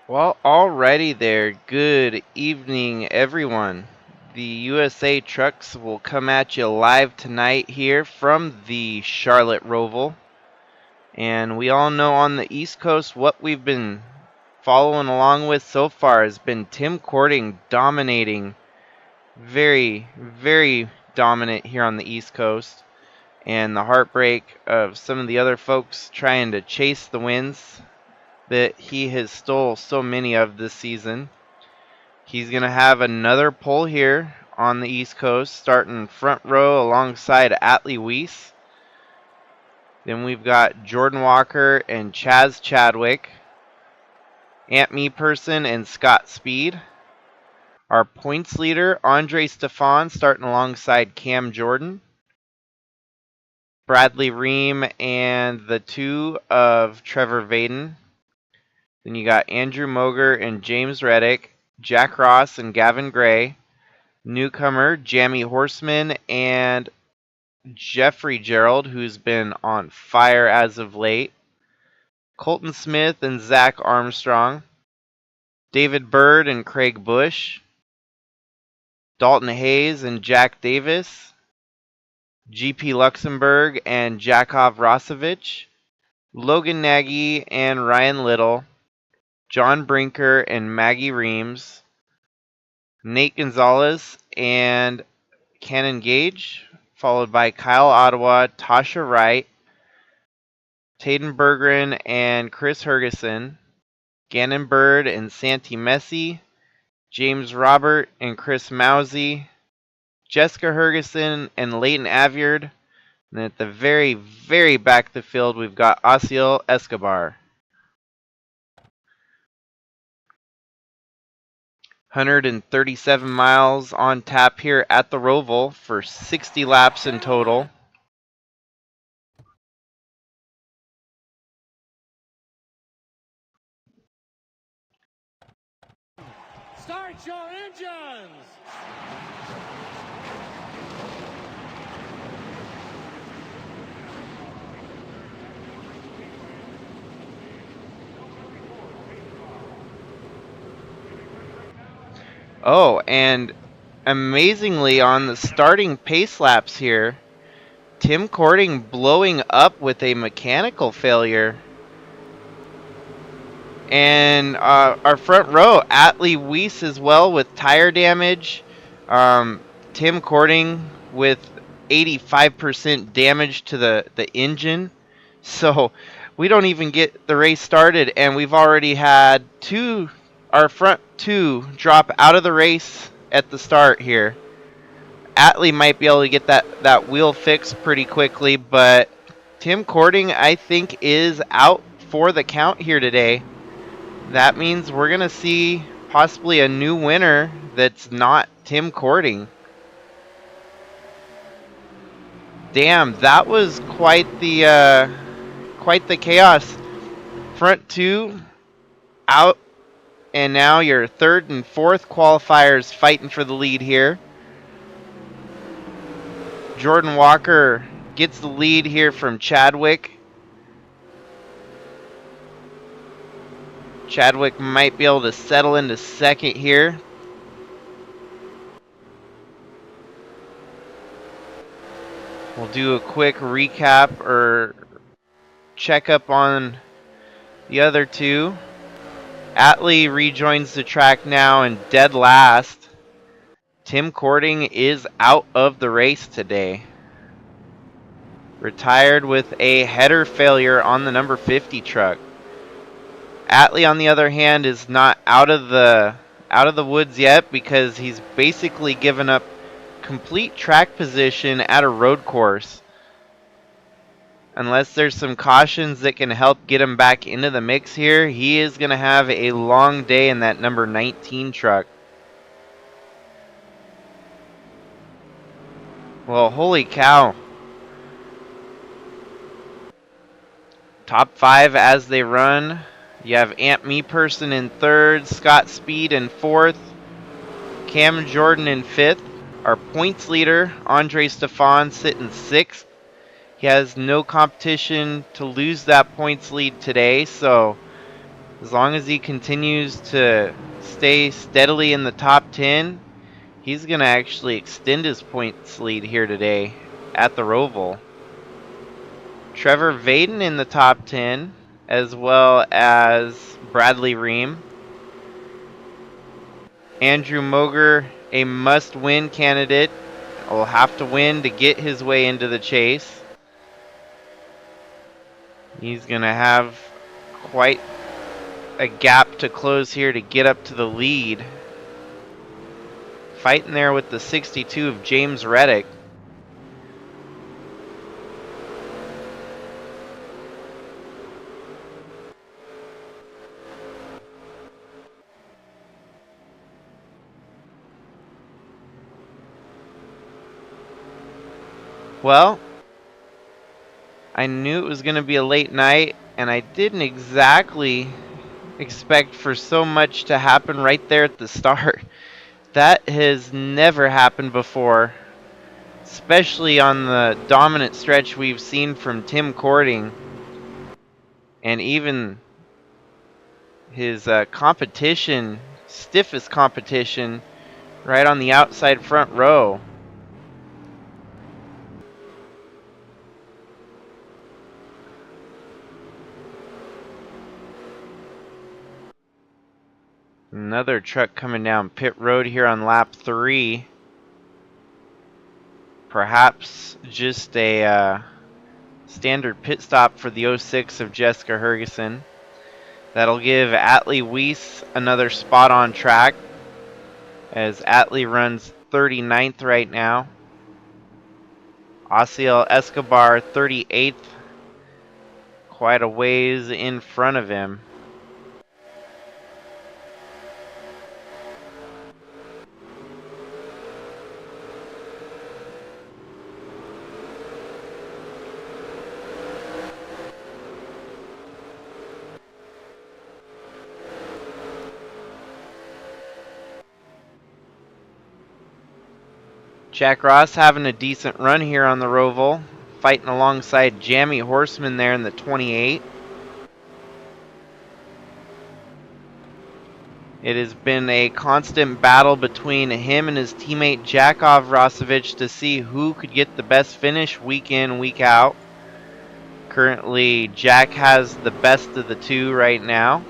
Well, alrighty there. Good evening, everyone. The USA trucks will come at you live tonight here from the Charlotte Roval. And we all know on the East Coast what we've been following along with so far has been Tim Kourting dominating. Very, very dominant here on the East Coast. And the heartbreak of some of the other folks trying to chase the wins that he has stole so many of this season. He's going to have another pole here on the East Coast, starting front row alongside Atlee Weiss. Then we've got Jordan Walker and Chaz Chadwick, Ant Meeperson and Scott Speed. Our points leader, Andre Stefan, starting alongside Cam Jordan. Bradley Ream and the two of Trevor Vaden. Then you got Andrew Moger and James Reddick, Jack Ross and Gavin Gray, newcomer Jamie Horseman and Jeffrey Gerald, who's been on fire as of late, Colton Smith and Zach Armstrong, David Bird and Craig Bush, Dalton Hayes and Jack Davis, GP Luxembourg and Jakov Rosovich, Logan Nagy and Ryan Little, John Brinker and Maggie Reams, Nate Gonzalez and Cannon Gage, followed by Kyle Ottawa, Tasha Wright, Taden Berggren and Chris Hergeson, Gannon Bird and Santi Messi, James Robert and Chris Mousey, Jessica Hergeson and Leighton Avyard, and at the very, very back of the field, we've got Asiel Escobar. 137 miles on tap here at the Roval for 60 laps in total. Start your engines! Oh, and amazingly on the starting pace laps here, Tim Kourting blowing up with a mechanical failure. And our front row, Atlee Weiss as well with tire damage. Tim Kourting with 85% damage to the engine. So we don't even get the race started, and we've already had our front two drop out of the race at the start here. Atlee might be able to get that wheel fixed pretty quickly, but Tim Kourting, I think, is out for the count here today. That means we're going to see possibly a new winner that's not Tim Kourting. Damn, that was quite the chaos. Front two out, and now your third and fourth qualifiers fighting for the lead here. Jordan Walker gets the lead here from Chadwick. Chadwick might be able to settle into second here. We'll do a quick recap or checkup on the other two. Atlee rejoins the track now in dead last. Tim Kourting is out of the race today. Retired with a header failure on the number 50 truck. Atlee, on the other hand, is not out of the woods yet because he's basically given up complete track position at a road course. Unless there's some cautions that can help get him back into the mix here, he is going to have a long day in that number 19 truck. Well, holy cow. Top 5 as they run. You have Ant Meeperson in third, Scott Speed in fourth, Cam Jordan in fifth. Our points leader, Andre Stefan, sitting sixth. He has no competition to lose that points lead today, so As long as he continues to stay steadily in the top 10, he's going to actually extend his points lead here today at the Roval. Trevor Vaden in the top 10, as well as Bradley Ream. Andrew Moger, a must-win candidate, will have to win to get his way into the chase. He's going to have quite a gap to close here to get up to the lead. Fighting there with the 62 of James Reddick. Well, I knew it was going to be a late night, and I didn't exactly expect for so much to happen right there at the start. That has never happened before, especially on the dominant stretch we've seen from Tim Kourting, and even his competition, stiffest competition, right on the outside front row. Another truck coming down pit road here on lap 3. Perhaps just a standard pit stop for the 06 of Jessica Hergeson. That'll give Atlee Weiss another spot on track, as Atlee runs 39th right now. Asiel Escobar 38th, quite a ways in front of him. Jack Ross having a decent run here on the Roval, fighting alongside Jamie Horseman there in the 28. It has been a constant battle between him and his teammate Jakov Rosevich to see who could get the best finish week in, week out. Currently, Jack has the best of the two right now,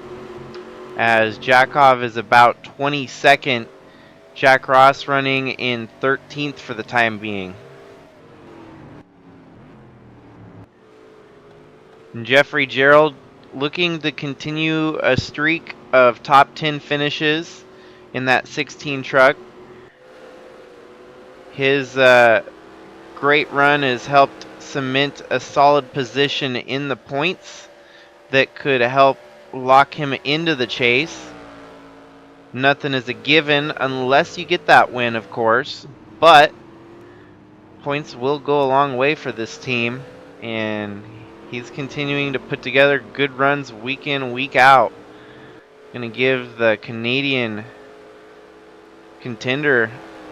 as Jakov is about 22nd. Jack Ross running in 13th for the time being. And Jeffrey Gerald looking to continue a streak of top 10 finishes in that 16 truck. His great run has helped cement a solid position in the points that could help lock him into the chase. Nothing is a given unless you get that win, of course, but points will go a long way for this team, and he's continuing to put together good runs week in, week out. Going to give the Canadian contender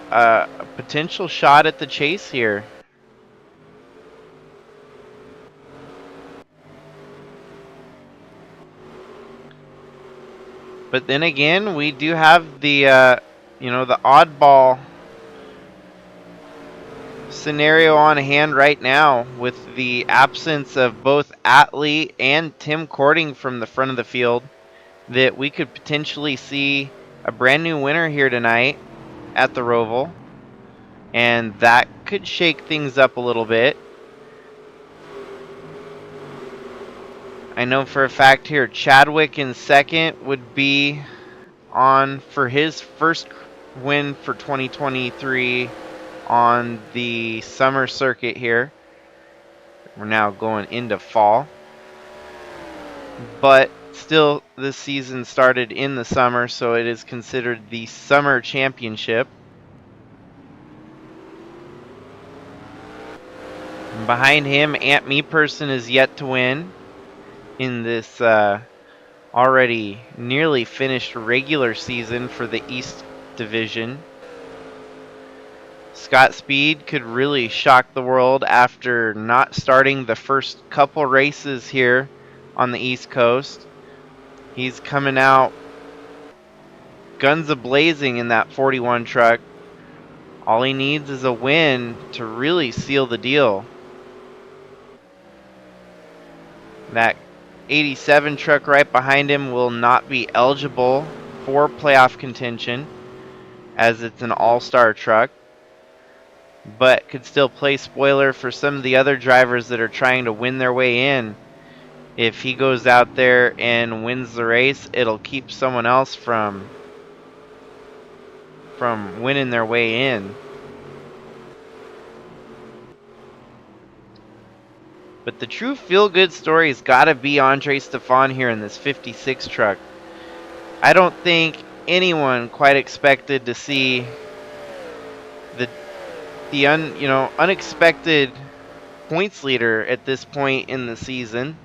a potential shot at the chase here. But then again, we do have the the oddball scenario on hand right now with the absence of both Atlee and Tim Kourting from the front of the field, that we could potentially see a brand new winner here tonight at the Roval, and that could shake things up a little bit. I know for a fact here Chadwick in second would be on for his first win for 2023 on the summer circuit here. We're now going into fall, but still this season started in the summer, so it is considered the summer championship. And behind him, Ant Meeperson is yet to win in this already nearly finished regular season for the East Division. Scott Speed could really shock the world after not starting the first couple races here on the East Coast. He's coming out guns a-blazing in that 41 truck. All he needs is a win to really seal the deal. That 87 truck right behind him will not be eligible for playoff contention as it's an all-star truck, but could still play spoiler for some of the other drivers that are trying to win their way in. If he goes out there and wins the race, it'll keep someone else from winning their way in. But the true feel-good story has got to be Andre Stefan here in this 56 truck. I don't think anyone quite expected to see the unexpected points leader at this point in the season.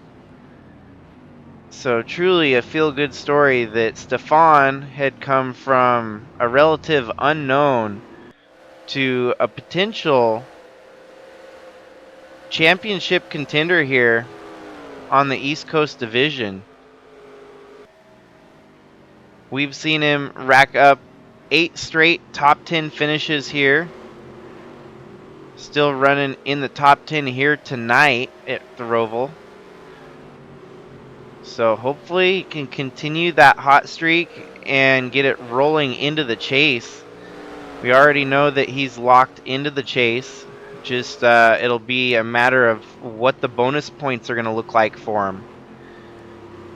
So truly a feel-good story that Stefan had come from a relative unknown to a potential championship contender here on the East Coast Division. We've seen him rack up 8 straight top 10 finishes here. Still running in the top 10 here tonight at the Roval. So hopefully he can continue that hot streak and get it rolling into the chase. We already know that he's locked into the chase. Just it'll be a matter of what the bonus points are going to look like for him.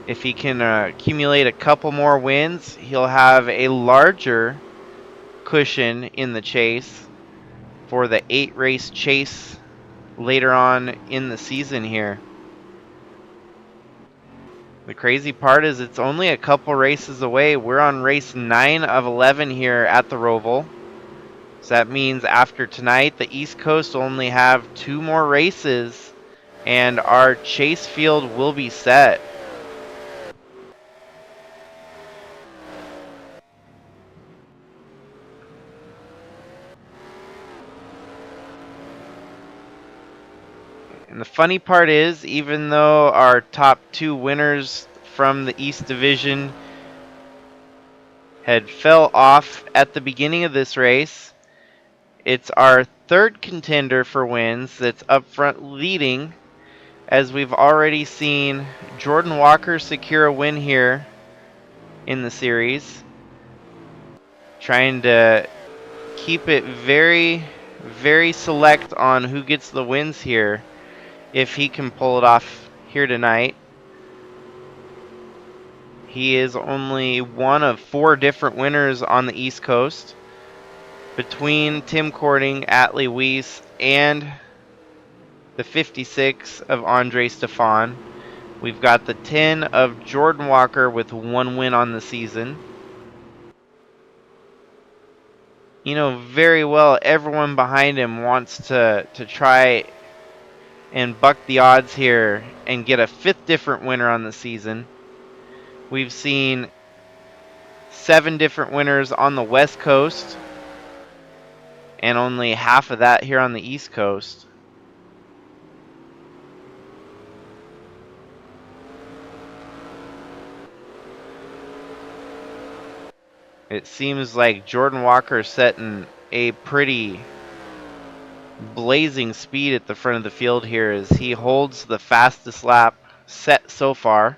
If he can accumulate a couple more wins, he'll have a larger cushion in the chase for the 8-race chase later on in the season here. The crazy part is it's only a couple races away. We're on race 9 of 11 here at the Roval. So that means after tonight, the East Coast will only have 2 more races and our chase field will be set. And the funny part is, even though our top 2 winners from the East Division had fell off at the beginning of this race, it's our 3rd contender for wins that's up front leading, as we've already seen Jordan Walker secure a win here in the series. Trying to keep it very, very select on who gets the wins here, if he can pull it off here tonight. He is only one of 4 different winners on the East Coast, between Tim Kourting, Atlee Weiss, and the 56 of Andre Stefan. We've got the 10 of Jordan Walker with 1 win on the season. You know very well everyone behind him wants to try and buck the odds here and get a 5th different winner on the season. We've seen 7 different winners on the West Coast and only half of that here on the East Coast. It seems like Jordan Walker setting a pretty blazing speed at the front of the field here as he holds the fastest lap set so far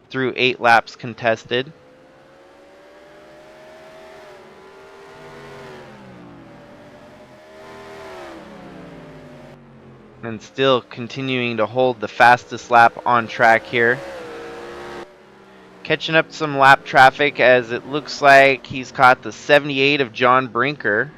through 8 laps contested. And still continuing to hold the fastest lap on track here. Catching up some lap traffic as it looks like he's caught the 78 of John Brinker.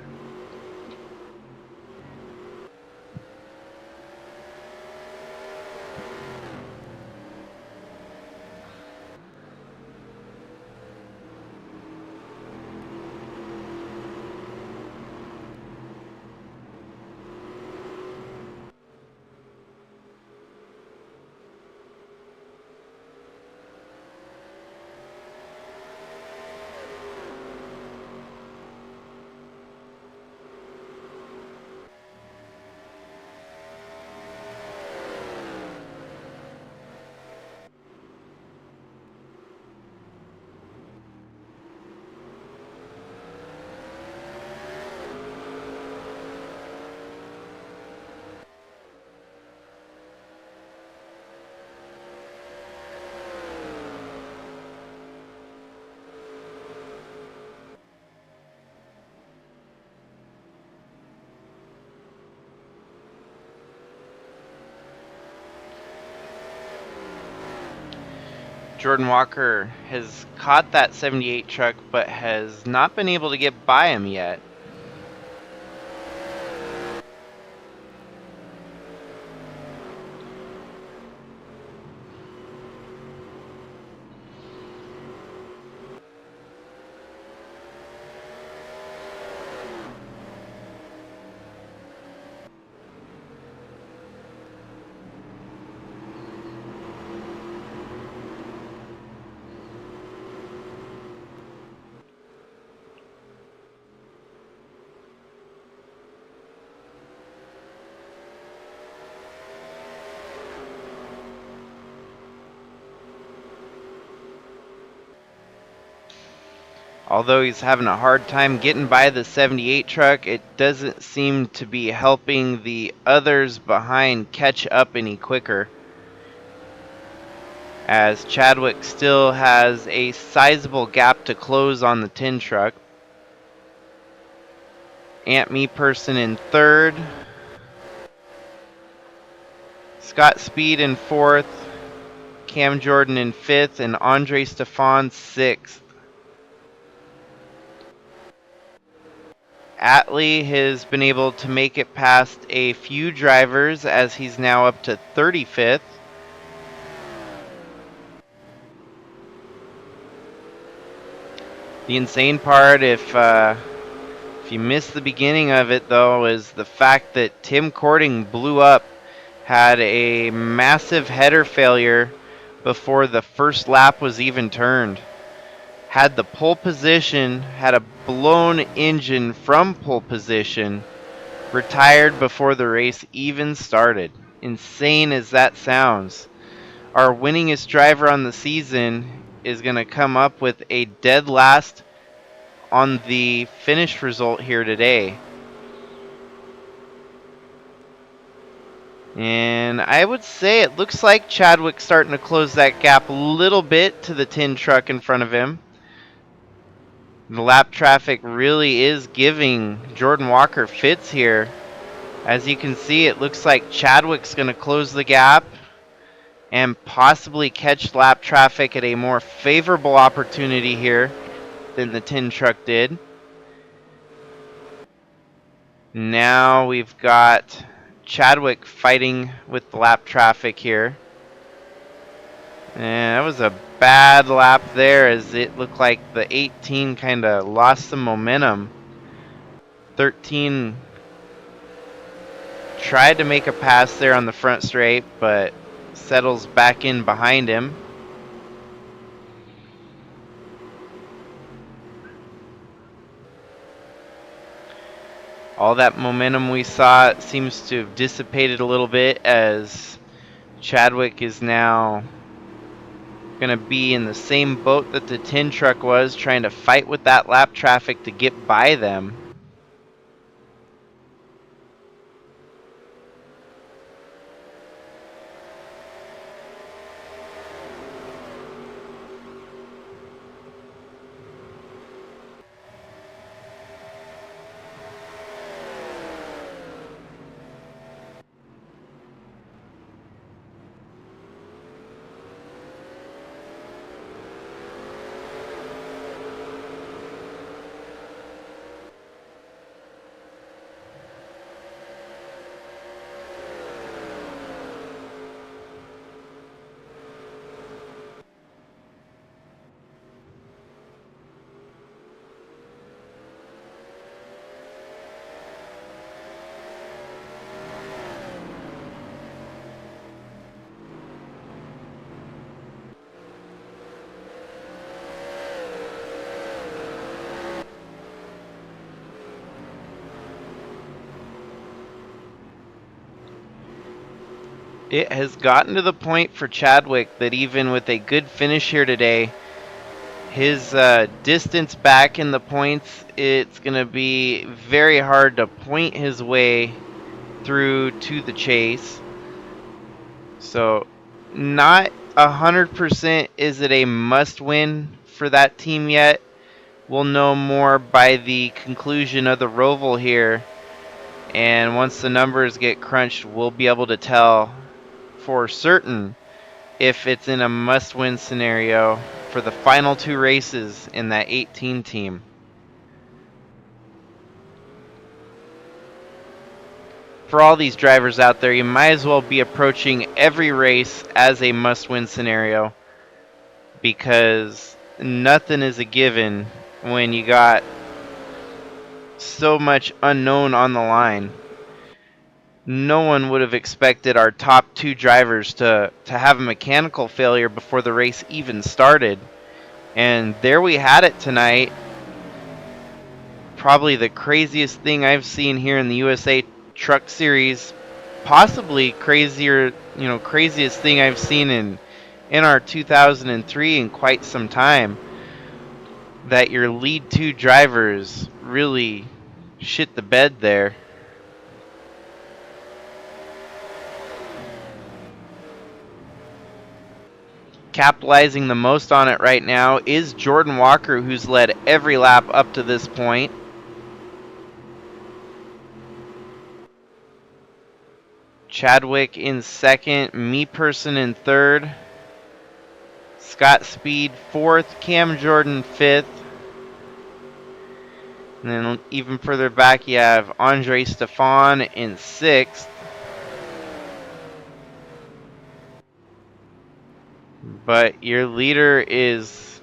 Jordan Walker has caught that 78 truck, but has not been able to get by him yet. Although he's having a hard time getting by the 78 truck, it doesn't seem to be helping the others behind catch up any quicker, as Chadwick still has a sizable gap to close on the tin truck. Ant Me Person in third, Scott Speed in fourth, Cam Jordan in fifth, and Andre Stefan sixth. Atlee has been able to make it past a few drivers, as he's now up to 35th. The insane part, if you missed the beginning of it though, is the fact that Tim Kourting blew up, had a massive header failure before the first lap was even turned. Had the pole position, had a blown engine from pole position, retired before the race even started. Insane as that sounds. Our winningest driver on the season is going to come up with a dead last on the finish result here today. And I would say it looks like Chadwick's starting to close that gap a little bit to the tin truck in front of him. The lap traffic really is giving Jordan Walker fits here. As you can see, it looks like Chadwick's going to close the gap and possibly catch lap traffic at a more favorable opportunity here than the tin truck did. Now we've got Chadwick fighting with the lap traffic here. And that was a bad lap there, as it looked like the 18 kind of lost some momentum. 13 tried to make a pass there on the front straight, but settles back in behind him. All that momentum we saw seems to have dissipated a little bit, as Chadwick is now going to be in the same boat that the tin truck was, trying to fight with that lap traffic to get by them. It has gotten to the point for Chadwick that even with a good finish here today, his distance back in the points, it's going to be very hard to point his way through to the chase. So not 100% is it a must-win for that team yet. We'll know more by the conclusion of the Roval here. And once the numbers get crunched, we'll be able to tell for certain if it's in a must-win scenario for the final 2 races in that 18 team. For all these drivers out there, you might as well be approaching every race as a must-win scenario, because nothing is a given when you got so much unknown on the line. No one would have expected our top 2 drivers to have a mechanical failure before the race even started. And there we had it tonight. Probably the craziest thing I've seen here in the USA Truck Series. Possibly craziest thing I've seen in our 2003 in quite some time. That your lead 2 drivers really shit the bed there. Capitalizing the most on it right now is Jordan Walker, who's led every lap up to this point. Chadwick in second, Me-Person in third, Scott Speed fourth, Cam Jordan fifth, and then even further back you have Andre Stefan in sixth. But your leader is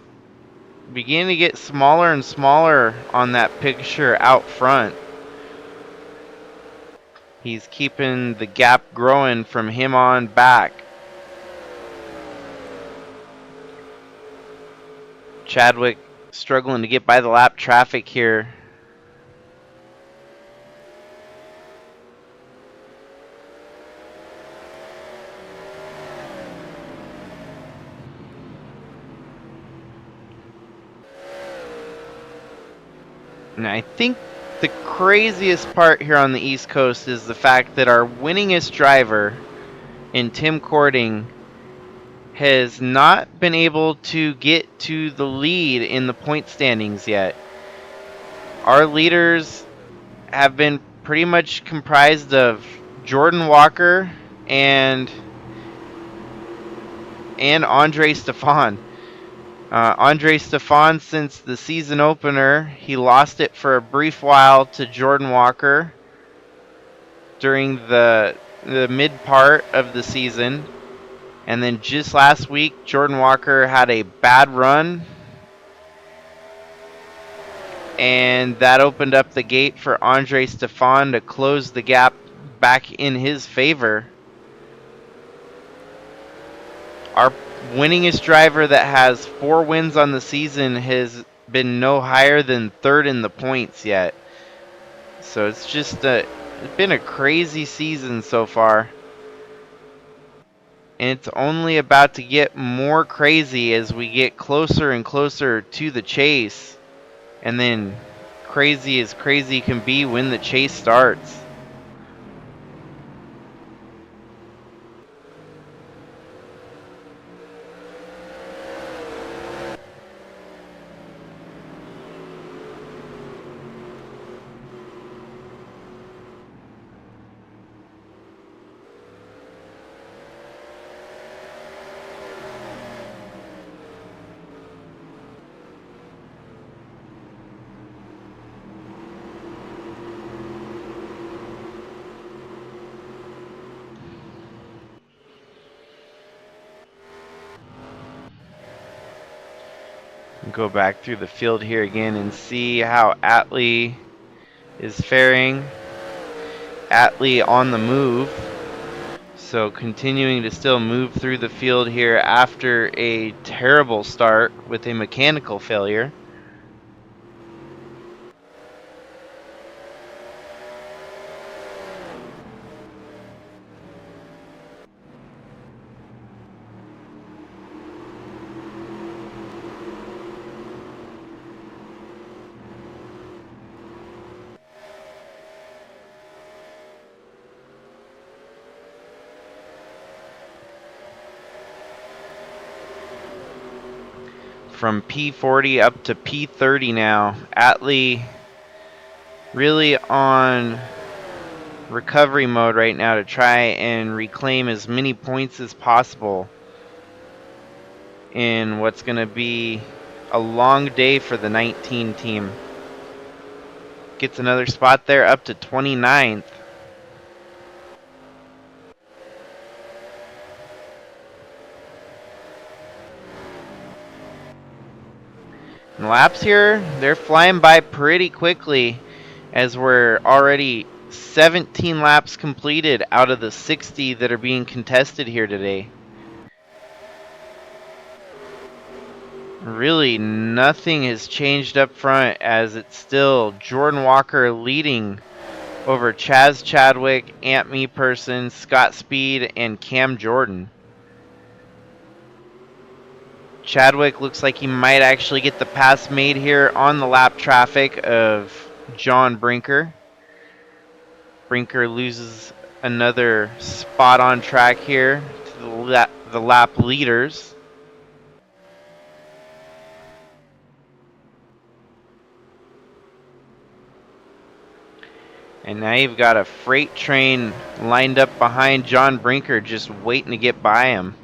beginning to get smaller and smaller on that picture out front. He's keeping the gap growing from him on back. Chadwick struggling to get by the lap traffic here. And I think the craziest part here on the East Coast is the fact that our winningest driver in Tim Kourting has not been able to get to the lead in the point standings yet. Our leaders have been pretty much comprised of Jordan Walker and Andre Stefan. Andre Stefan, since the season opener, he lost it for a brief while to Jordan Walker during the mid part of the season. And then just last week, Jordan Walker had a bad run, and that opened up the gate for Andre Stefan to close the gap back in his favor. Our winningest driver that has 4 wins on the season has been no higher than third in the points yet. So it's been a crazy season so far. And it's only about to get more crazy as we get closer and closer to the chase. And then crazy as crazy can be when the chase starts. Go back through the field here again and see how Atlee is faring. Atlee on the move. So continuing to still move through the field here after a terrible start with a mechanical failure. From P40 up to P30 now. Atlee really on recovery mode right now to try and reclaim as many points as possible. in what's going to be a long day for the 19 team. Gets another spot there up to 29th. And laps here, they're flying by pretty quickly as we're already 17 laps completed out of the 60 that are being contested here today. Really, nothing has changed up front as it's still Jordan Walker leading over Chaz Chadwick, Ant Me Person, Scott Speed, and Cam Jordan. Chadwick looks like he might actually get the pass made here on the lap traffic of John Brinker. Brinker loses another spot on track here to the lap leaders. And now you've got a freight train lined up behind John Brinker just waiting to get by him.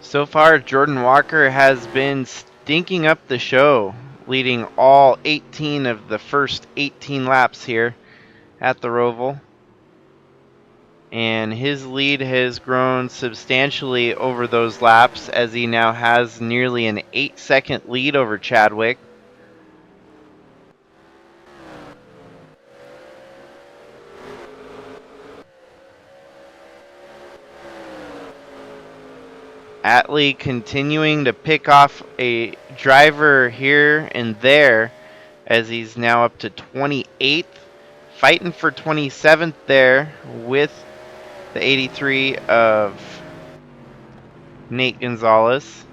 So far, Jordan Walker has been stinking up the show, leading all 18 of the first 18 laps here at the Roval. And his lead has grown substantially over those laps as he now has nearly an 8-second lead over Chadwick. Atlee continuing to pick off a driver here and there as he's now up to 28th, fighting for 27th there with the 83 of Nate Gonzalez.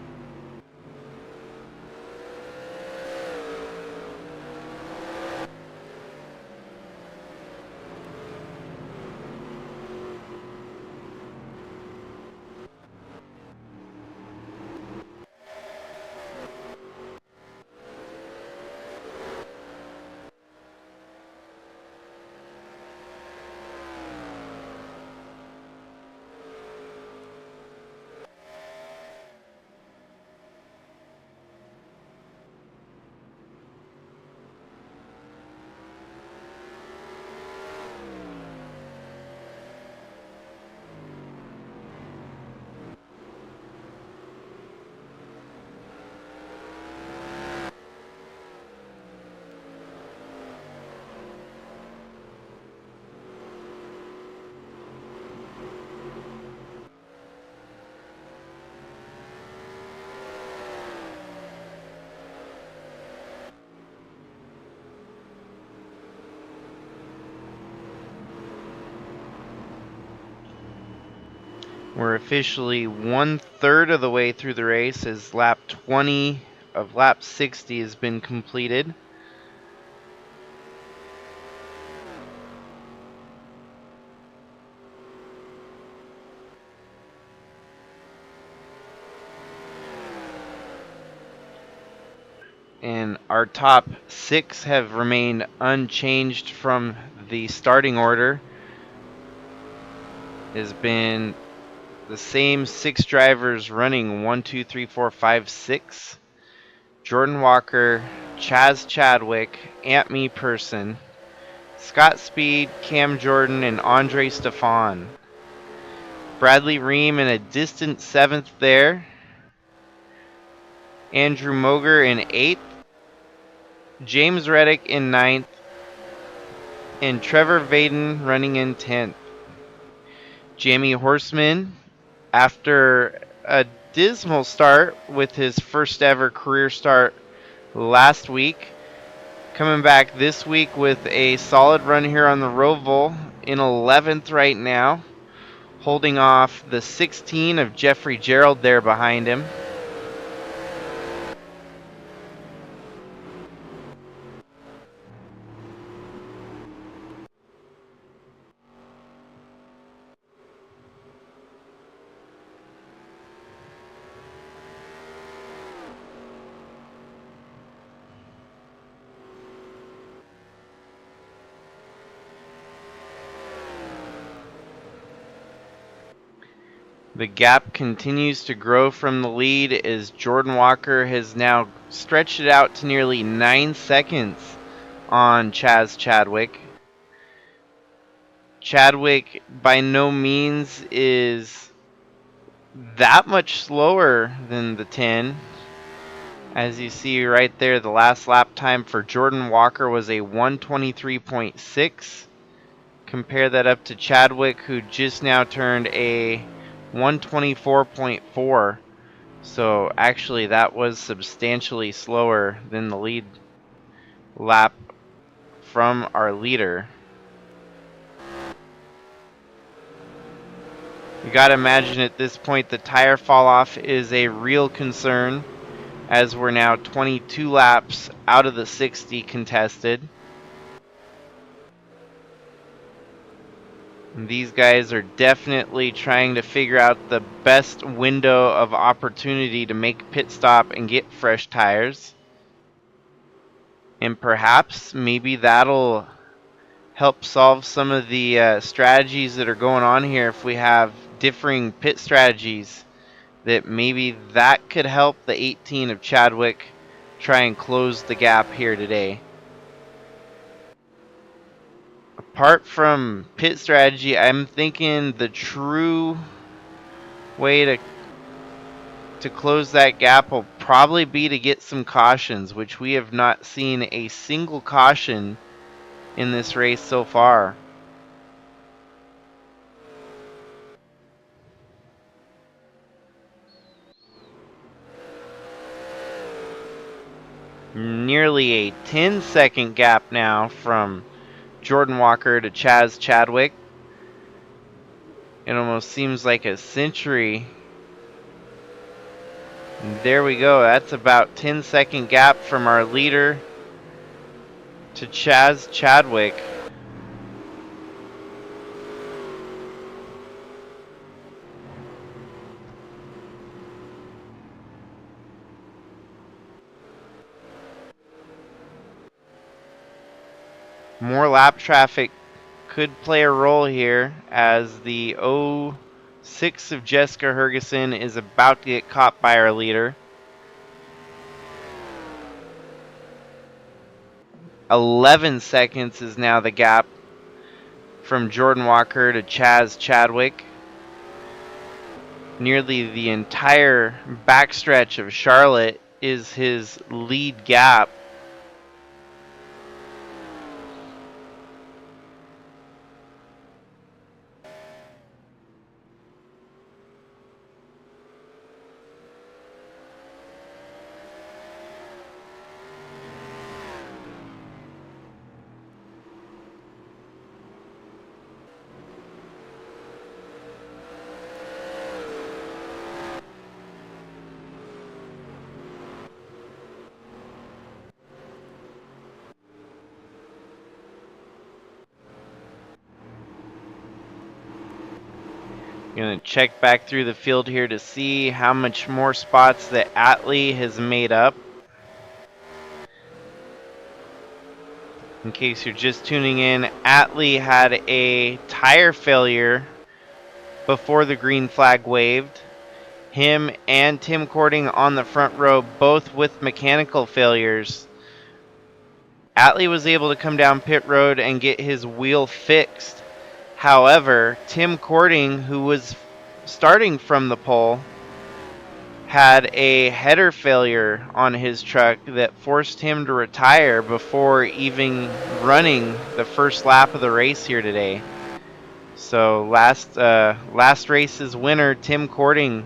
We're officially 1/3 of the way through the race as lap 20 of lap 60 has been completed. And our top 6 have remained unchanged from the starting order. has been the same 6 drivers running 1, 2, 3, 4, 5, 6. Jordan Walker, Chaz Chadwick, Ant Me Person, Scott Speed, Cam Jordan, and Andre Stefan. Bradley Ream in a distant 7th there. Andrew Moger in 8th. James Reddick in 9th. And Trevor Vaden running in 10th. Jamie Horseman, after a dismal start with his first ever career start last week, coming back this week with a solid run here on the Roval in 11th right now, holding off the 16 of Jeffrey Gerald there behind him. The gap continues to grow from the lead as Jordan Walker has now stretched it out to nearly 9 seconds on Chaz Chadwick. Chadwick by no means is that much slower than the 10. As you see right there, the last lap time for Jordan Walker was a 1:23.6. Compare that up to Chadwick, who just now turned a 1:24.4. So actually that was substantially slower than the lead lap from our leader. You gotta imagine at this point the tire fall off is a real concern, as we're now 22 laps out of the 60 contested. These guys are definitely trying to figure out the best window of opportunity to make a pit stop and get fresh tires. And perhaps, maybe that'll help solve some of the strategies that are going on here. If we have differing pit strategies, that maybe that could help the 18 of Chadwick try and close the gap here today. Apart from pit strategy, I'm thinking the true way to close that gap will probably be to get some cautions, which we have not seen a single caution in this race so far. Nearly a 10-second gap now from Jordan Walker to Chaz Chadwick. It almost seems like a century. And there we go. That's about 10-second gap from our leader to Chaz Chadwick. More lap traffic could play a role here, as the 06 of Jessica Hergeson is about to get caught by our leader. 11 seconds is now the gap from Jordan Walker to Chaz Chadwick. Nearly the entire backstretch of Charlotte is his lead gap. Gonna check back through the field here to see how much more spots that Atlee has made up. In case you're just tuning in, Atlee had a tire failure before the green flag waved. Him and Tim Kourting on the front row, both with mechanical failures. Atlee was able to come down pit road and get his wheel fixed. However, Tim Kourting, who was starting from the pole, had a header failure on his truck that forced him to retire before even running the first lap of the race here today. So last race's winner, Tim Kourting,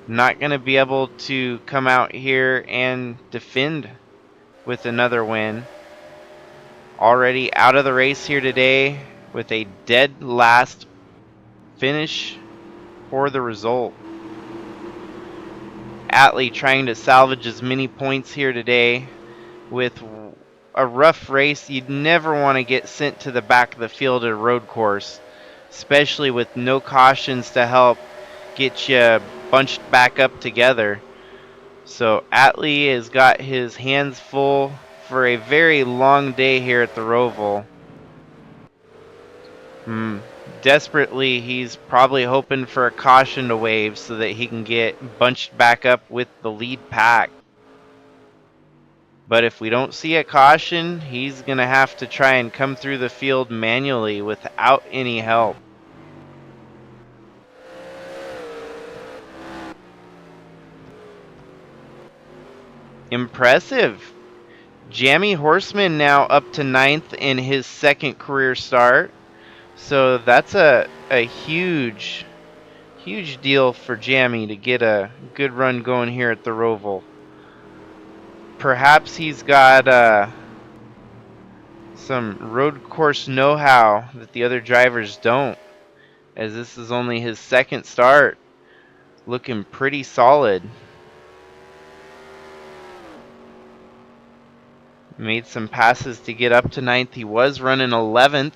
not going to be able to come out here and defend with another win. Already out of the race here today with a dead last finish for the result. Atlee trying to salvage as many points here today with a rough race. You'd never want to get sent to the back of the field at a road course, especially with no cautions to help get you bunched back up together. So Atlee has got his hands full for a very long day here at the Roval. Desperately, he's probably hoping for a caution to wave so that he can get bunched back up with the lead pack. But if we don't see a caution, he's going to have to try and come through the field manually without any help. Impressive. Jammy Horseman now up to 9th in his second career start. So that's a huge deal for Jammy to get a good run going here at the Roval. Perhaps he's got some road course know-how that the other drivers don't, as this is only his second start. Looking pretty solid. Made some passes to get up to 9th. He was running 11th.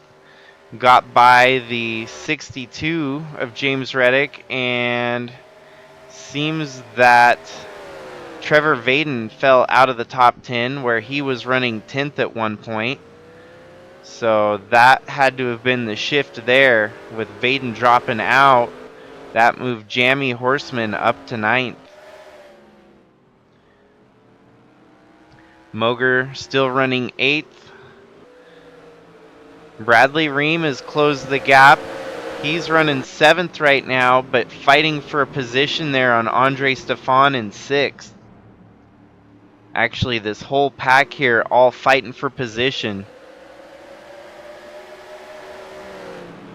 Got by the 62 of James Reddick, and seems that Trevor Vaden fell out of the top 10 where he was running 10th at one point. So that had to have been the shift there with Vaden dropping out. That moved Jammy Horseman up to 9th. Moger still running 8th. Bradley Ream has closed the gap. He's running 7th right now, but fighting for a position there on Andre Stefan in 6th. Actually, this whole pack here all fighting for position.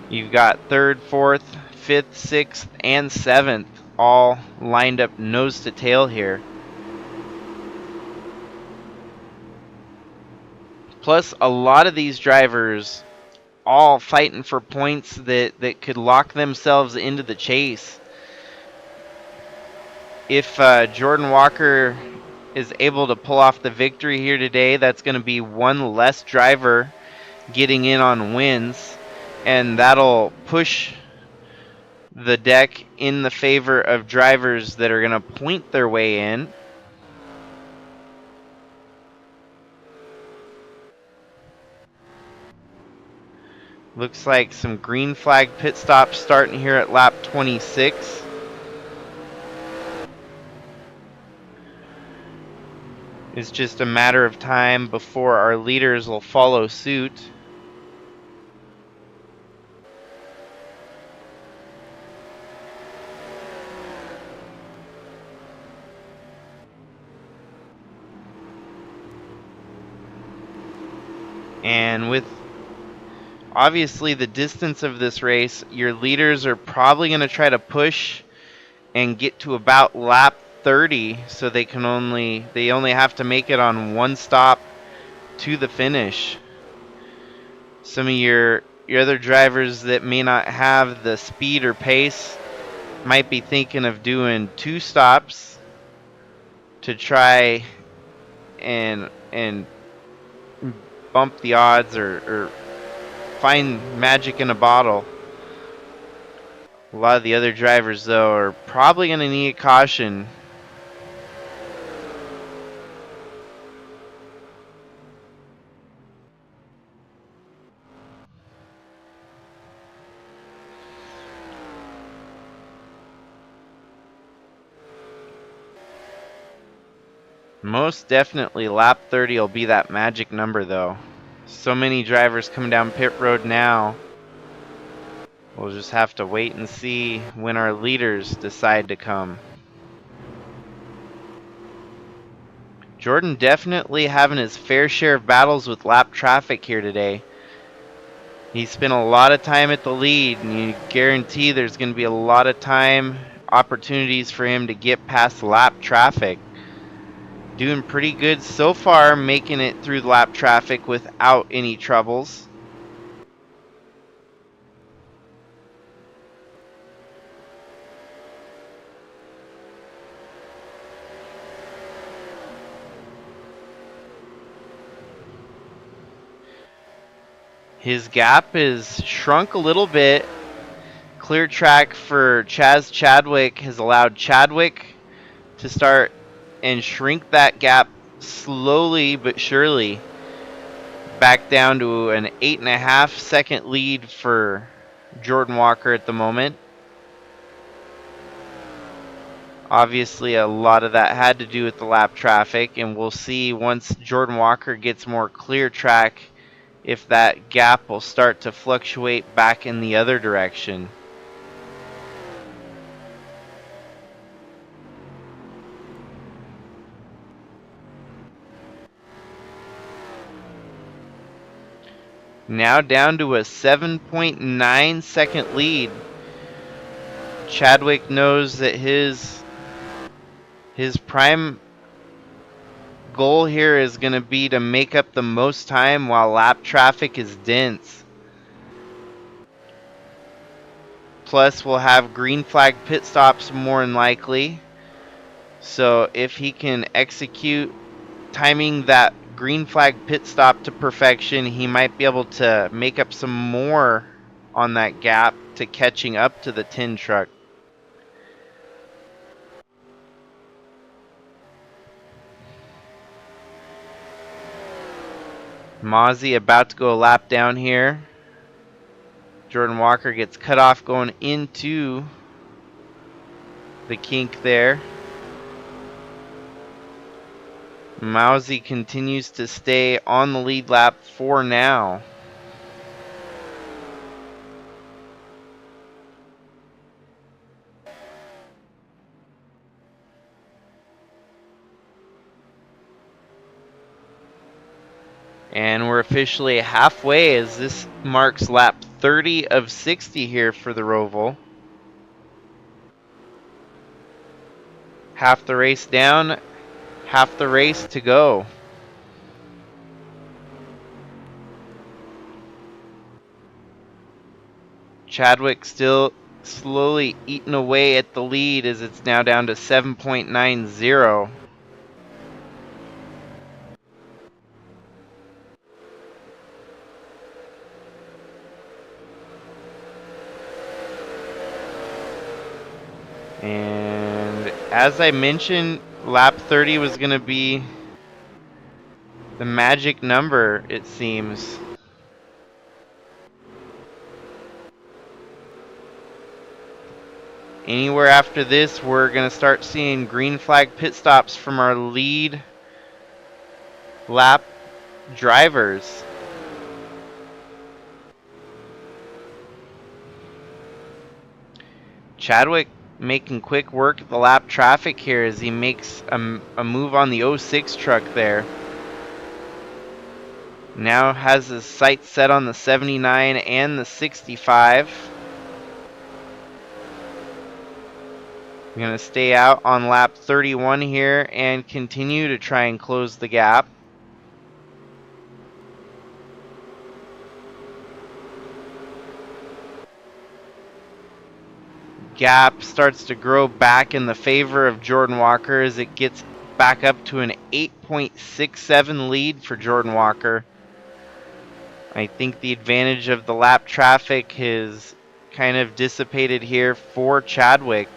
You've got 3rd, 4th, 5th, 6th, and 7th all lined up nose to tail here. Plus, a lot of these drivers all fighting for points that could lock themselves into the chase. If Jordan Walker is able to pull off the victory here today, that's going to be one less driver getting in on wins, and that'll push the deck in the favor of drivers that are going to point their way in. Looks like some green flag pit stops starting here at lap 26. It's just a matter of time before our leaders will follow suit. And with obviously the distance of this race, your leaders are probably going to try to push and get to about lap 30, so they only have to make it on one stop to the finish. Some of your other drivers that may not have the speed or pace might be thinking of doing 2 stops to try and bump the odds or find magic in a bottle. A lot of the other drivers, though, are probably going to need caution. Most definitely lap 30 will be that magic number though. So many drivers coming down pit road now. We'll just have to wait and see when our leaders decide to come. Jordan definitely having his fair share of battles with lap traffic here today. He spent a lot of time at the lead, and you guarantee there's going to be a lot of time opportunities for him to get past lap traffic. Doing pretty good so far, making it through lap traffic without any troubles. His gap is shrunk a little bit. Clear track for Chadwick has allowed Chadwick to start and shrink that gap slowly but surely. Back down to an 8.5 second lead for Jordan Walker at the moment. Obviously, a lot of that had to do with the lap traffic, and we'll see once Jordan Walker gets more clear track if that gap will start to fluctuate back in the other direction. Now down to a 7.9 second lead. Chadwick knows that his prime goal here is going to be to make up the most time while lap traffic is dense. Plus, we'll have green flag pit stops more than likely. So if he can execute timing that green flag pit stop to perfection, he might be able to make up some more on that gap to catching up to the tin truck. Mozzie about to go a lap down here. Jordan Walker gets cut off going into the kink there. Mozzie continues to stay on the lead lap for now. And we're officially halfway as this marks lap 30 of 60 here for the Roval. Half the race down, half the race to go. Chadwick still slowly eating away at the lead as it's now down to 7.90. And as I mentioned, lap 30 was going to be the magic number, it seems. Anywhere after this, we're going to start seeing green flag pit stops from our lead lap drivers. Chadwick making quick work of the lap traffic here as he makes a move on the 06 truck there. Now has his sights set on the 79 and the 65. We're going to stay out on lap 31 here and continue to try and close the gap. Gap starts to grow back in the favor of Jordan Walker as it gets back up to an 8.67 lead for Jordan Walker. I think the advantage of the lap traffic has kind of dissipated here for Chadwick.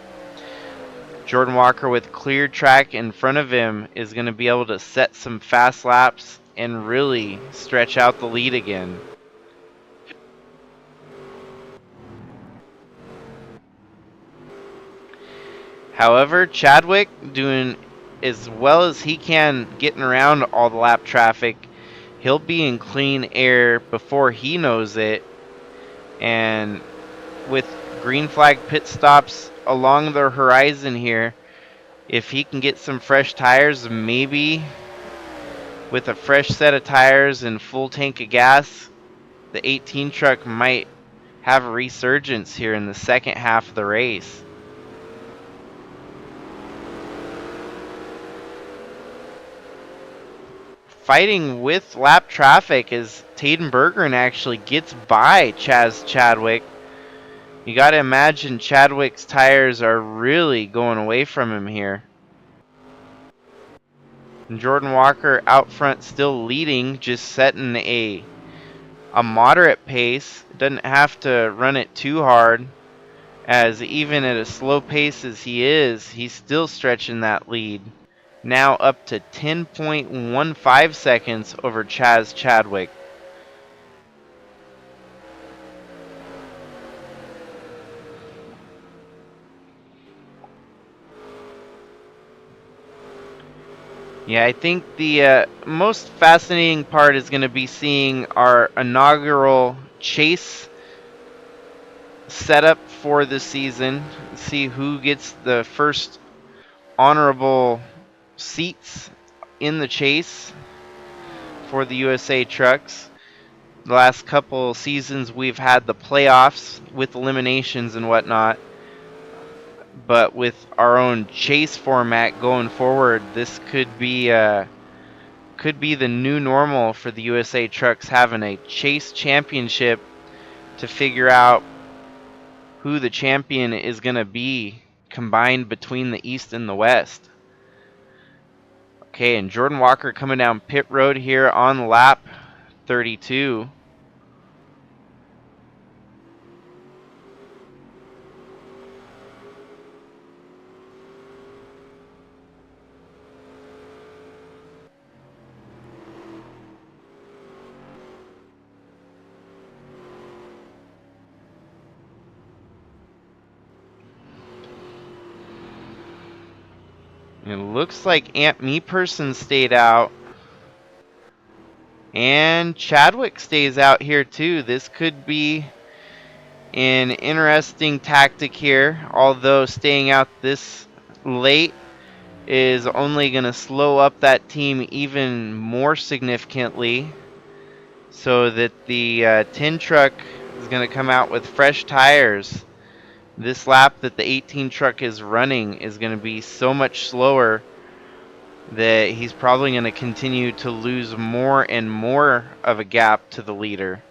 Jordan Walker with clear track in front of him is going to be able to set some fast laps and really stretch out the lead again. However, Chadwick doing as well as he can getting around all the lap traffic, he'll be in clean air before he knows it. And with green flag pit stops along the horizon here, if he can get some fresh tires, maybe with a fresh set of tires and full tank of gas, the 18 truck might have a resurgence here in the second half of the race. Fighting with lap traffic as Taden Bergeron actually gets by Chaz Chadwick. You got to imagine Chadwick's tires are really going away from him here. And Jordan Walker out front still leading, just setting a moderate pace. Doesn't have to run it too hard, as even at a slow pace as he is, he's still stretching that lead. Now up to 10.15 seconds over Chaz Chadwick. Yeah, I think the most fascinating part is going to be seeing our inaugural chase setup for the season. See who gets the first honorable seats in the chase for the USA trucks. The last couple seasons we've had the playoffs with eliminations and whatnot, but with our own chase format going forward, this could be the new normal for the USA trucks, having a chase championship to figure out who the champion is going to be combined between the East and the West. Okay, and Jordan Walker coming down pit road here on lap 32. It looks like Ant Meeperson stayed out. And Chadwick stays out here too. This could be an interesting tactic here, although staying out this late is only going to slow up that team even more significantly, so that the 10 truck is going to come out with fresh tires. This lap that the 18 truck is running is going to be so much slower that he's probably going to continue to lose more and more of a gap to the leader.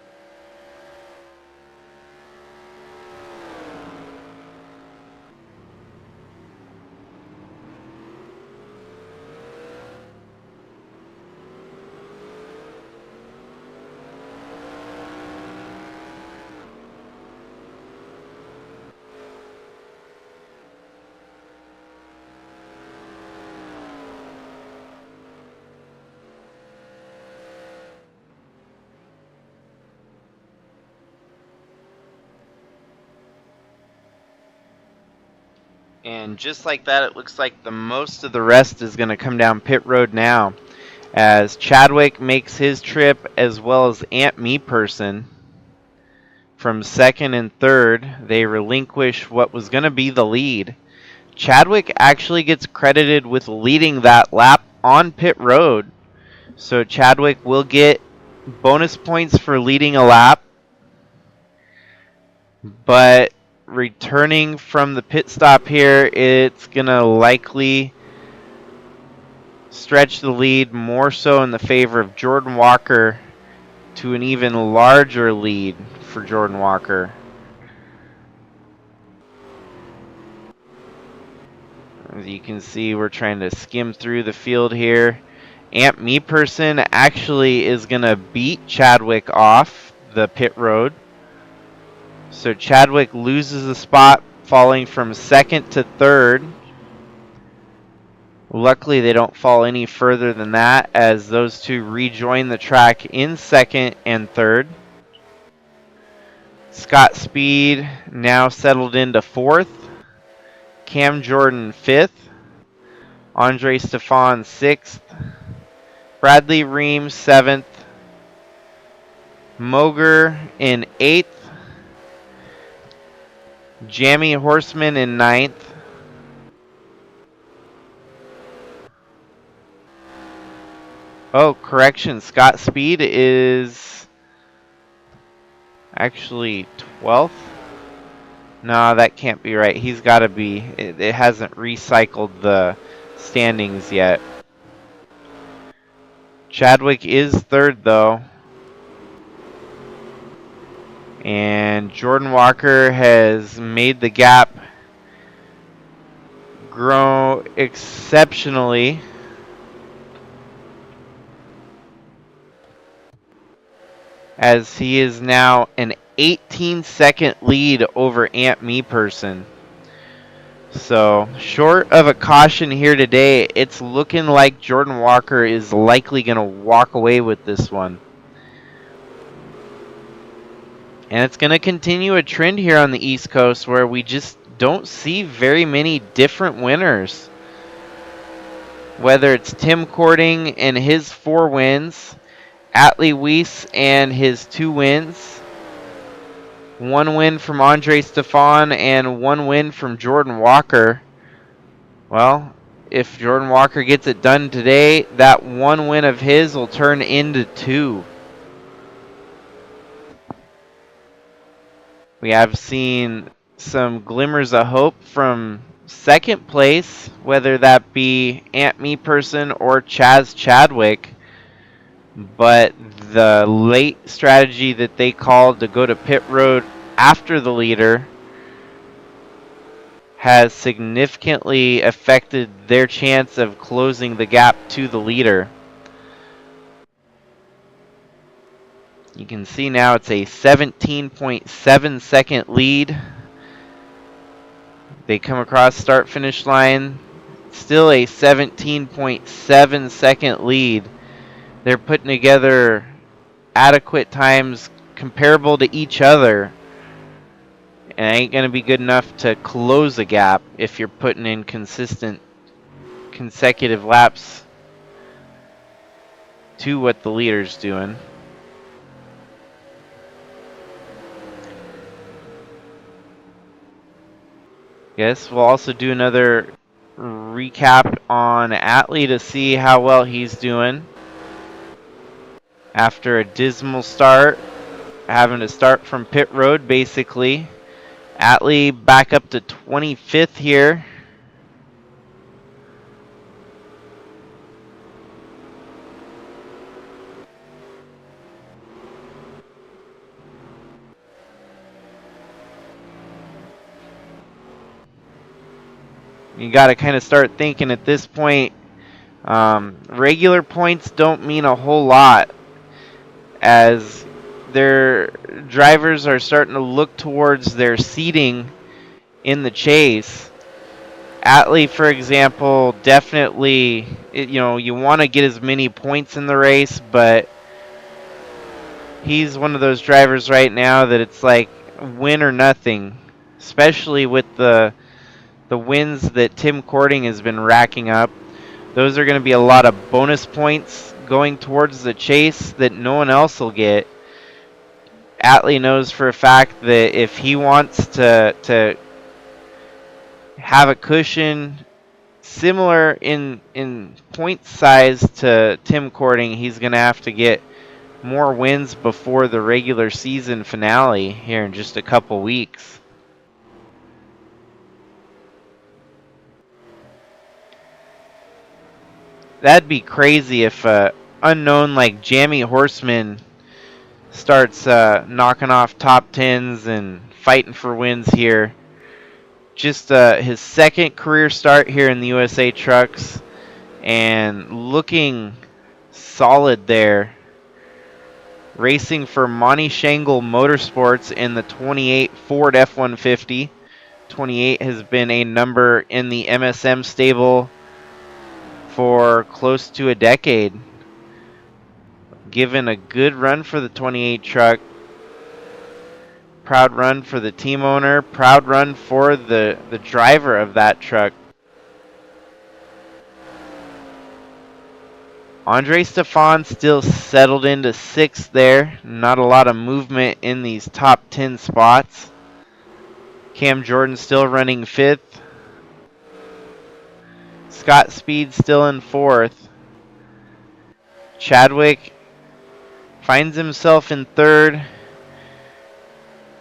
And just like that, it looks like the most of the rest is going to come down pit road now, as Chadwick makes his trip, as well as Ant Meeperson. From second and third, they relinquish what was going to be the lead. Chadwick actually gets credited with leading that lap on pit road, so Chadwick will get bonus points for leading a lap, but returning from the pit stop here, it's going to likely stretch the lead more so in the favor of Jordan Walker, to an even larger lead for Jordan Walker. As you can see, we're trying to skim through the field here. Ant Meeperson actually is going to beat Chadwick off the pit road. So Chadwick loses a spot, falling from second to third. Luckily, they don't fall any further than that, as those two rejoin the track in second and third. Scott Speed now settled into fourth. Cam Jordan fifth. Andre Stefan 6th. Bradley Ream 7th. Moger in 8th. Jamie Horseman in 9th. Oh, correction. Scott Speed is actually 12th. No, that can't be right. He's got to be. It hasn't recycled the standings yet. Chadwick is 3rd, though. And Jordan Walker has made the gap grow exceptionally. As he is now an 18-second lead over Ant Me Person. So, short of a caution here today, it's looking like Jordan Walker is likely going to walk away with this one. And it's going to continue a trend here on the East Coast where we just don't see very many different winners. Whether it's Tim Kourting and his 4 wins, Atlee Weiss and his 2 wins, 1 win from Andre Stefan and 1 win from Jordan Walker. Well, if Jordan Walker gets it done today, that 1 win of his will turn into 2. We have seen some glimmers of hope from 2nd place, whether that be Ant Me Person or Chaz Chadwick. But the late strategy that they called to go to pit road after the leader has significantly affected their chance of closing the gap to the leader. You can see now it's a 17.7 second lead. They come across start-finish line. Still a 17.7 second lead. They're putting together adequate times comparable to each other. And it ain't going to be good enough to close a gap if you're putting in consistent consecutive laps to what the leader's doing. Yes, we'll also do another recap on Atlee to see how well he's doing. After a dismal start, having to start from pit road basically. Atlee back up to 25th here. You got to kind of start thinking at this point, regular points don't mean a whole lot as their drivers are starting to look towards their seating in the chase. Atlee, for example, definitely, you want to get as many points in the race, but he's one of those drivers right now that it's like win or nothing, especially with the wins that Tim Kourting has been racking up. Those are going to be a lot of bonus points going towards the chase that no one else will get. Atlee knows for a fact that if he wants to have a cushion similar in point size to Tim Kourting, he's going to have to get more wins before the regular season finale here in just a couple weeks. That'd be crazy if unknown like Jamie Horseman starts knocking off top 10s and fighting for wins here. Just his 2nd career start here in the USA Trucks and looking solid there. Racing for Monty Shangle Motorsports in the 28 Ford F-150. 28 has been a number in the MSM stable for close to a decade. Given a good run for the 28 truck. Proud run for the team owner. Proud run for the driver of that truck. Andre Stefan still settled into 6th there. Not a lot of movement in these top 10 spots. Cam Jordan still running 5th. Scott Speed still in 4th. Chadwick finds himself in 3rd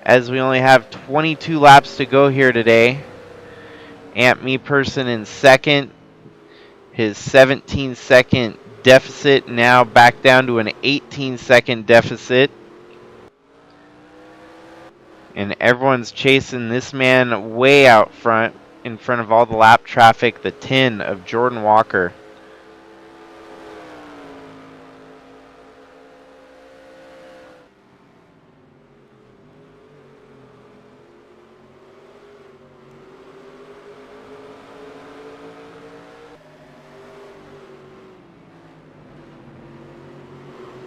as we only have 22 laps to go here today. Ant Me Person in 2nd. His 17-second deficit now back down to an 18-second deficit. And everyone's chasing this man way out front, in front of all the lap traffic, the 10 of Jordan Walker.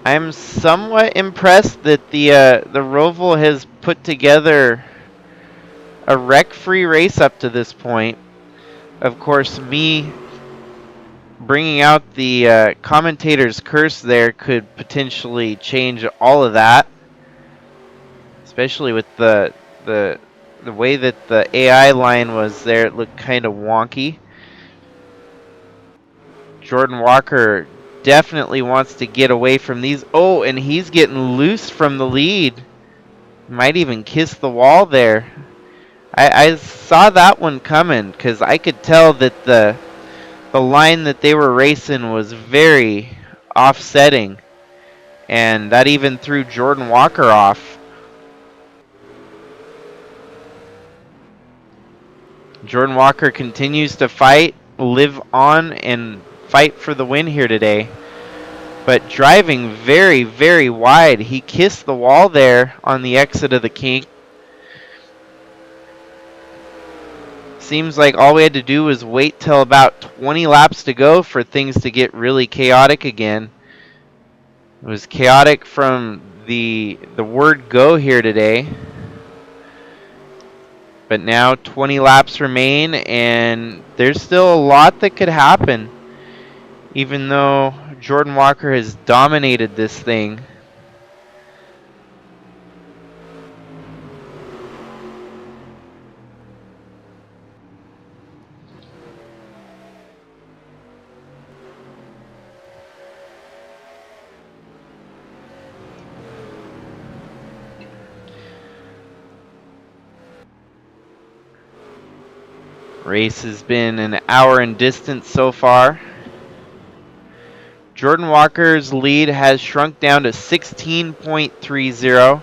I'm somewhat impressed that the Roval has put together a wreck-free race up to this point. Of course, me bringing out the commentator's curse there could potentially change all of that, especially with the way that the AI line was there. It looked kind of wonky. Jordan Walker definitely wants to get away from these. Oh, and he's getting loose from the lead. Might even kiss the wall there. I saw that one coming because I could tell that the line that they were racing was very offsetting, and that even threw Jordan Walker off. Jordan Walker continues to fight, live on, and fight for the win here today. But driving very, very wide. He kissed the wall there on the exit of the kink. Seems like all we had to do was wait till about 20 laps to go for things to get really chaotic again. It was chaotic from the word go here today. But now 20 laps remain, and there's still a lot that could happen. Even though Jordan Walker has dominated this thing. Race has been an hour in distance so far. Jordan Walker's lead has shrunk down to 16.30,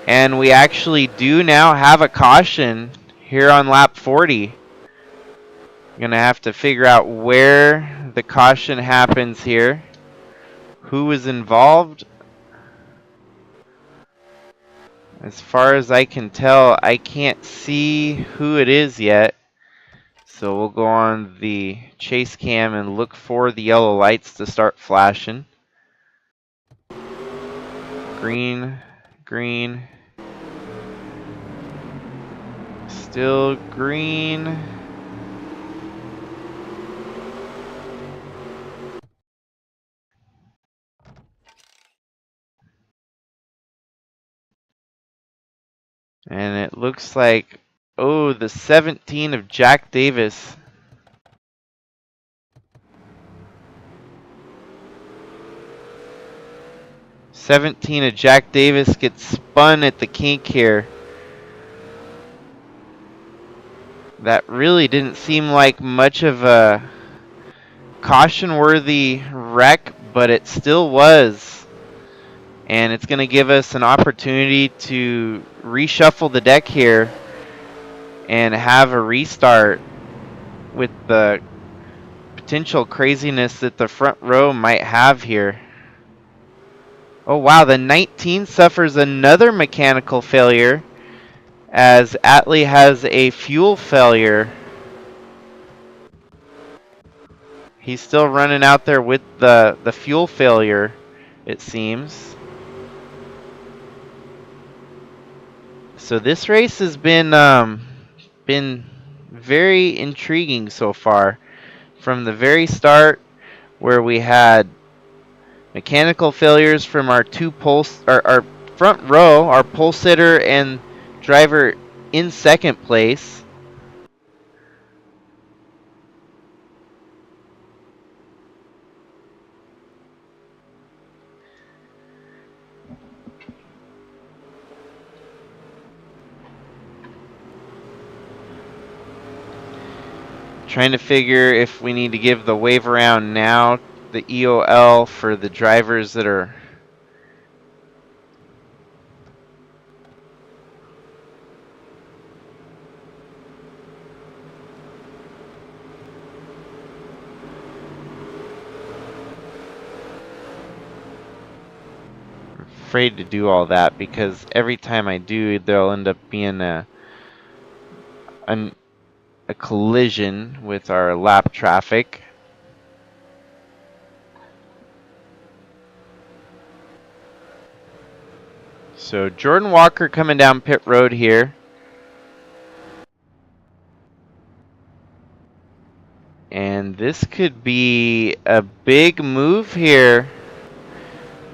and we actually do now have a caution here on lap 40. Gonna have to figure out where the caution happens here. Who is involved? As far as I can tell, I can't see who it is yet. So we'll go on the chase cam and look for the yellow lights to start flashing. Green, green. Still green. And it looks like, oh, the 17 of Jack Davis. '17 of Jack Davis gets spun at the kink here. That really didn't seem like much of a caution-worthy wreck, but it still was. And it's going to give us an opportunity to reshuffle the deck here and have a restart with the potential craziness that the front row might have here. Oh wow, the 19 suffers another mechanical failure as Atlee has a fuel failure. He's still running out there with the fuel failure, it seems. So this race has been very intriguing so far. From the very start, where we had Mechanical failures from our our front row, our pole sitter and driver in second place. Trying to figure if we need to give the wave around now, the EOL for the drivers that are afraid to do all that, because every time I do, there'll end up being a collision with our lap traffic. So Jordan Walker coming down pit road here. And this could be a big move here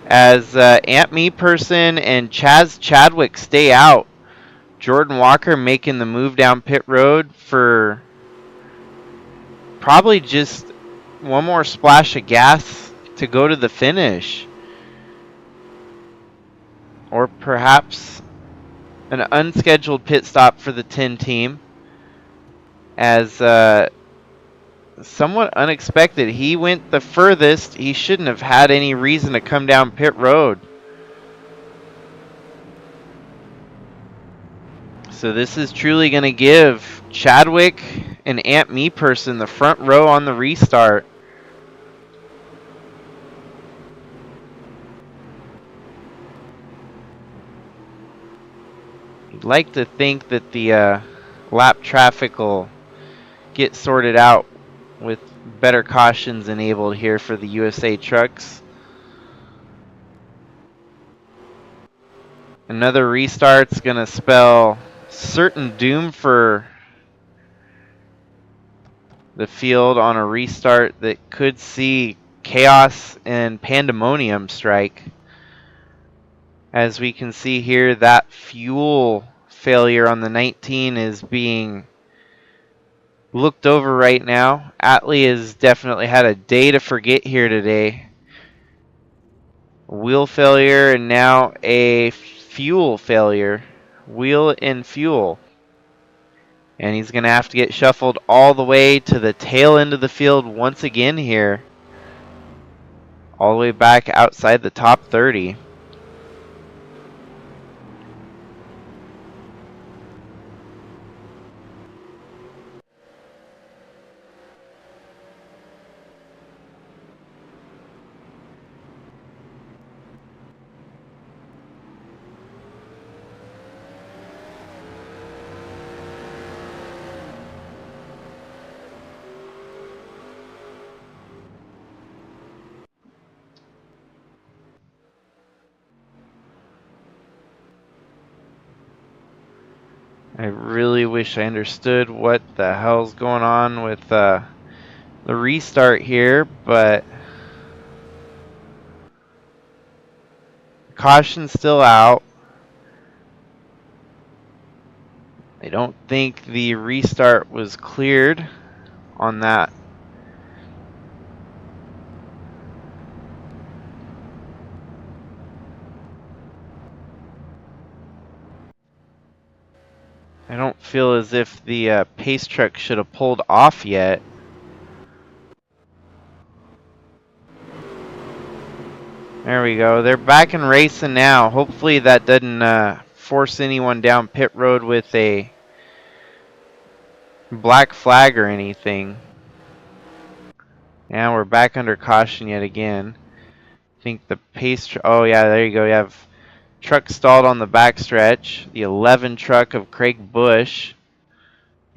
as Ant Me Person and Chaz Chadwick stay out. Jordan Walker making the move down pit road for probably just one more splash of gas to go to the finish. Or perhaps an unscheduled pit stop for the 10 team. As somewhat unexpected, he went the furthest. He shouldn't have had any reason to come down pit road. So this is truly going to give Chadwick and Ant Me Person the front row on the restart. You'd like to think that the lap traffic will get sorted out with better cautions enabled here for the USA trucks. Another restart's going to spell certain doom for the field on a restart that could see chaos and pandemonium strike. As we can see here, that fuel failure on the 19 is being looked over right now. Atlee has definitely had a day to forget here today. Wheel failure and now a fuel failure. Wheel and fuel. And he's going to have to get shuffled all the way to the tail end of the field once again here. All the way back outside the top 30. I really wish I understood what the hell's going on with the restart here, but caution's still out. I don't think the restart was cleared on that. I don't feel as if the pace truck should have pulled off yet. There we go. They're back and racing now. Hopefully that doesn't force anyone down pit road with a black flag or anything. Now we're back under caution yet again. I think the pace... Oh, yeah, there you go. You have truck stalled on the backstretch. The 11 truck of Craig Bush.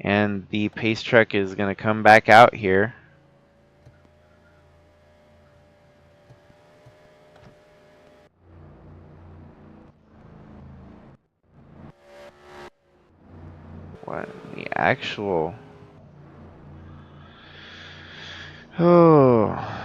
And the pace truck is going to come back out here. What the actual... Oh...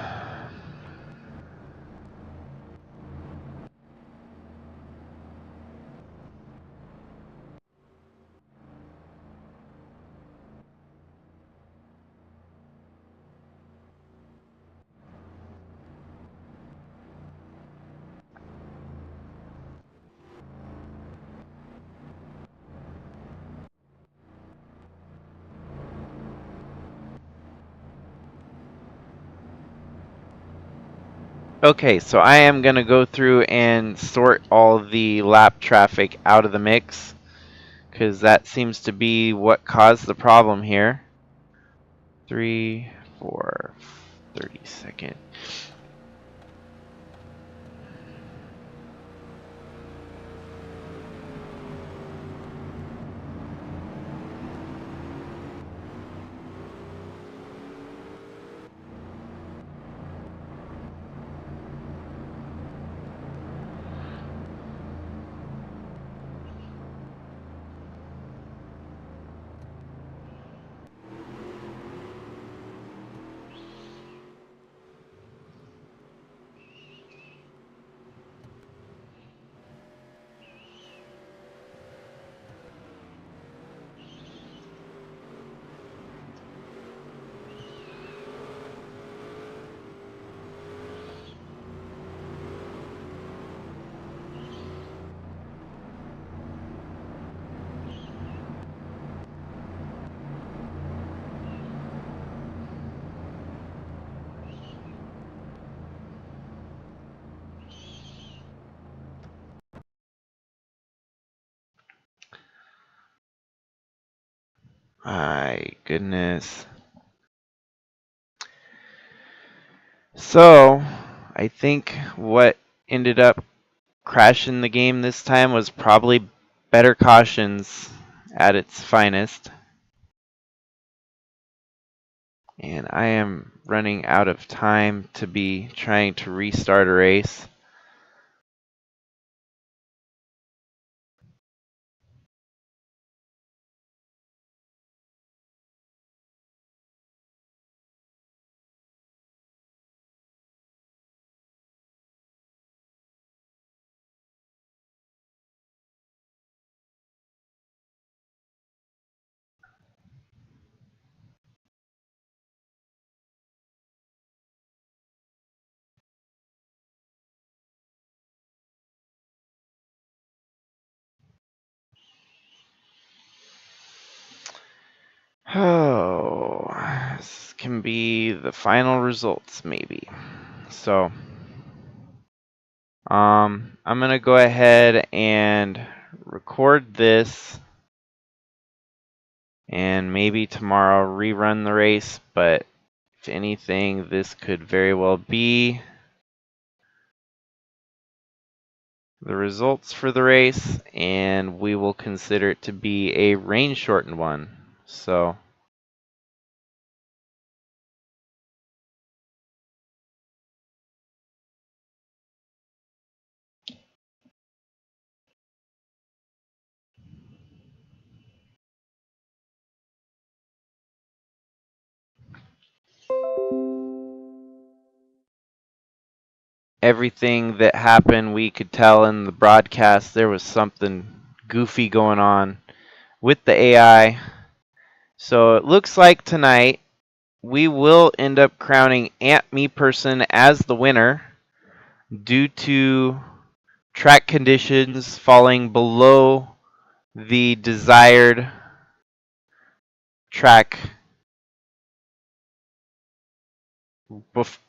Okay, so I am going to go through and sort all the lap traffic out of the mix, because that seems to be what caused the problem here. 3, 4, 30-second. My goodness. So, I think what ended up crashing the game this time was probably better cautions at its finest. And I am running out of time to be trying to restart a race. Oh, this can be the final results, maybe. So, I'm gonna go ahead and record this, and maybe tomorrow rerun the race. But if anything, this could very well be the results for the race, and we will consider it to be a rain shortened one. So. Everything that happened, we could tell in the broadcast there was something goofy going on with the AI. So it looks like tonight we will end up crowning Ant Me Person as the winner due to track conditions falling below the desired track,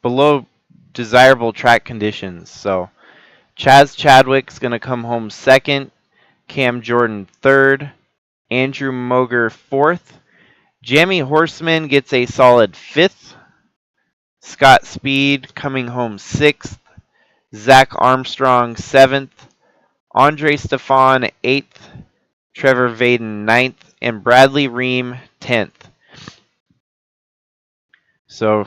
below desirable track conditions. So Chaz Chadwick's going to come home second, Cam Jordan third, Andrew Moger fourth, Jamie Horseman gets a solid fifth, Scott Speed coming home sixth, Zach Armstrong seventh, Andre Stefan eighth, Trevor Vaden ninth, and Bradley Ream 10th. So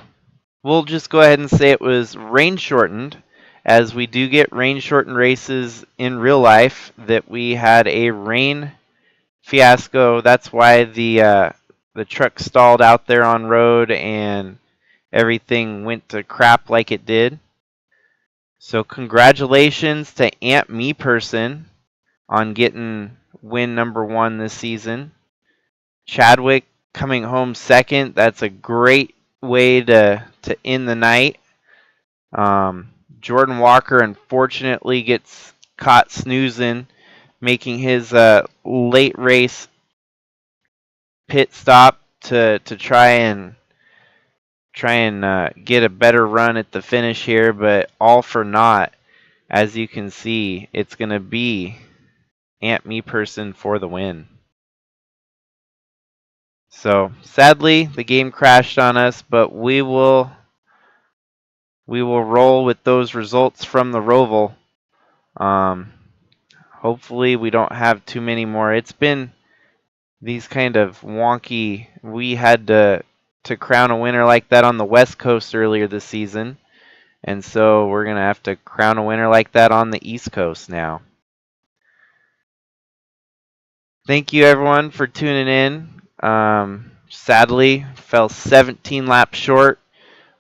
we'll just go ahead and say it was rain shortened, as we do get rain shortened races in real life, that we had a rain fiasco. That's why the truck stalled out there on road and everything went to crap like it did. So congratulations to Ant Me Person on getting win number 1 this season. Chadwick coming home second. That's a great way to end the night. Jordan Walker unfortunately gets caught snoozing, making his late race pit stop to try and try and get a better run at the finish here, but all for naught. As you can see, it's going to be Ant Me Person for the win. So sadly, the game crashed on us, but we will roll with those results from the Roval. Hopefully we don't have too many more. It's been these kind of wonky. We had to crown a winner like that on the West Coast earlier this season, and so we're gonna have to crown a winner like that on the East Coast now. Thank you everyone for tuning in. Sadly, fell 17 laps short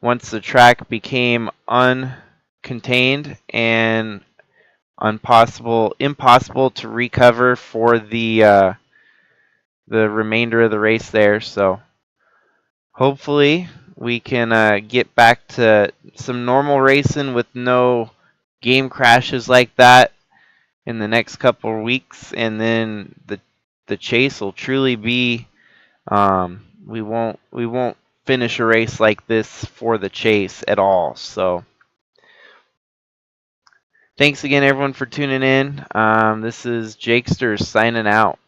once the track became uncontained and impossible to recover for the remainder of the race there. So hopefully we can get back to some normal racing with no game crashes like that in the next couple of weeks, and then the chase will truly be we won't finish a race like this for the chase at all. So thanks again everyone for tuning in. This is Jakester signing out.